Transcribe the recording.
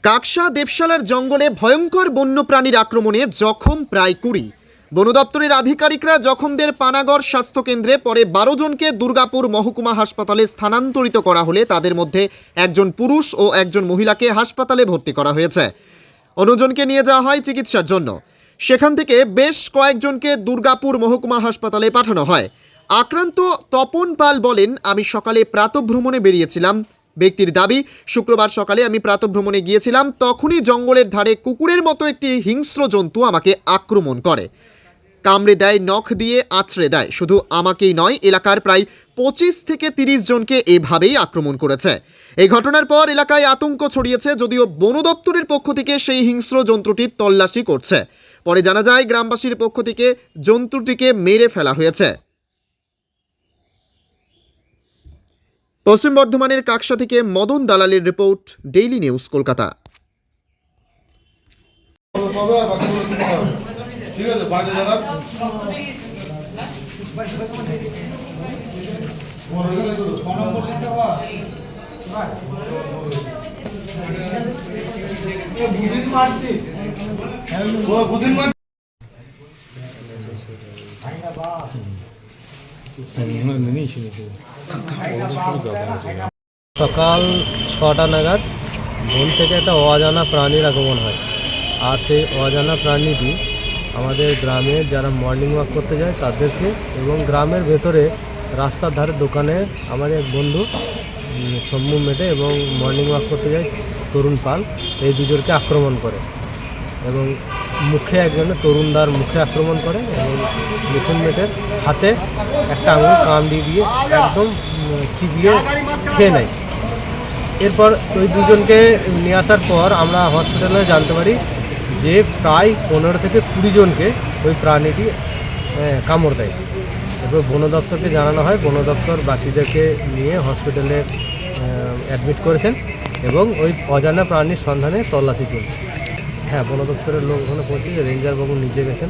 কাকসা দেবশালার জঙ্গলে ভয়ঙ্কর বন্যপ্রাণীর আক্রমণে জখম প্রায় ২০। বন দপ্তরের আধিকারিকরা জখমদের পানাগড় স্বাস্থ্যকেন্দ্রে পরে ১২ জনকে দুর্গাপুর মহকুমা হাসপাতালে স্থানান্তরিত করা হলে তাদের মধ্যে একজন পুরুষ ও একজন মহিলাকে হাসপাতালে ভর্তি করা হয়েছে। অন্যজনকে নিয়ে যাওয়া হয় চিকিৎসার জন্য। সেখান থেকে বেশ কয়েকজনকে দুর্গাপুর মহকুমা হাসপাতালে পাঠানো হয়। আক্রান্ত তপন পাল বলেন, আমি সকালে প্রাতঃভ্রমণে বেরিয়েছিলাম। ব্যক্তির দাবি, শুক্রবার সকালে আমি প্রাতঃভ্রমণে গিয়েছিলাম, তখনই জঙ্গলের ধারে কুকুরের মতো একটি হিংস্র জন্তু আমাকে আক্রমণ করে, কামড়ে দেয়, নখ দিয়ে আঁচড়ে দেয়। শুধু আমাকেই নয়, এলাকার প্রায় ২৫ থেকে ৩০ জনকে এভাবেই আক্রমণ করেছে। এই ঘটনার পর এলাকায় আতঙ্ক ছড়িয়েছে, যদিও বন দপ্তরের পক্ষ থেকে সেই হিংস্র জন্তুটির তল্লাশি করছে। পরে জানা যায়, গ্রামবাসীর পক্ষ থেকে জন্তুটিকে মেরে ফেলা হয়েছে। পশ্চিম বর্ধমানের কাকসা থেকে মদন দালালের রিপোর্ট, ডেইলি নিউজ, কলকাতা। সকাল ৬টা নাগাদ বন থেকে একটা অজানা প্রাণীর আগমন হয়। আর সেই অজানা প্রাণীটি আমাদের গ্রামের যারা মর্নিং ওয়াক করতে যায় তাদেরকে এবং গ্রামের ভেতরে রাস্তার ধারে দোকানে আমাদের এক বন্ধু শম্ভু মেটে এবং মর্নিং ওয়াক করতে যায় তরুণ পাল, এই দুজনকে আক্রমণ করে এবং মুখে একজনের তরুণদার মুখে আক্রমণ করে এবং মিঠুন মেটের হাতে একটা আঙুল কামড়িয়ে দিয়ে একদম চিবিয়ে খেয়ে নেয়। এরপর ওই দুজনকে নিয়ে আসার পর আমরা হসপিটালে জানতে পারি যে প্রায় ১৫ থেকে ২০ জনকে ওই প্রাণীটি কামড় দেয়। এরপর বন দপ্তরকে জানানো হয়, বন দপ্তর বাকিদেরকে নিয়ে হসপিটালে অ্যাডমিট করেছেন এবং ওই অজানা প্রাণীর সন্ধানে তল্লাশি চলছে। হ্যাঁ, বন দপ্তরের লোক ওখানে পৌঁছে রেঞ্জার বাবু নিজে গেছেন।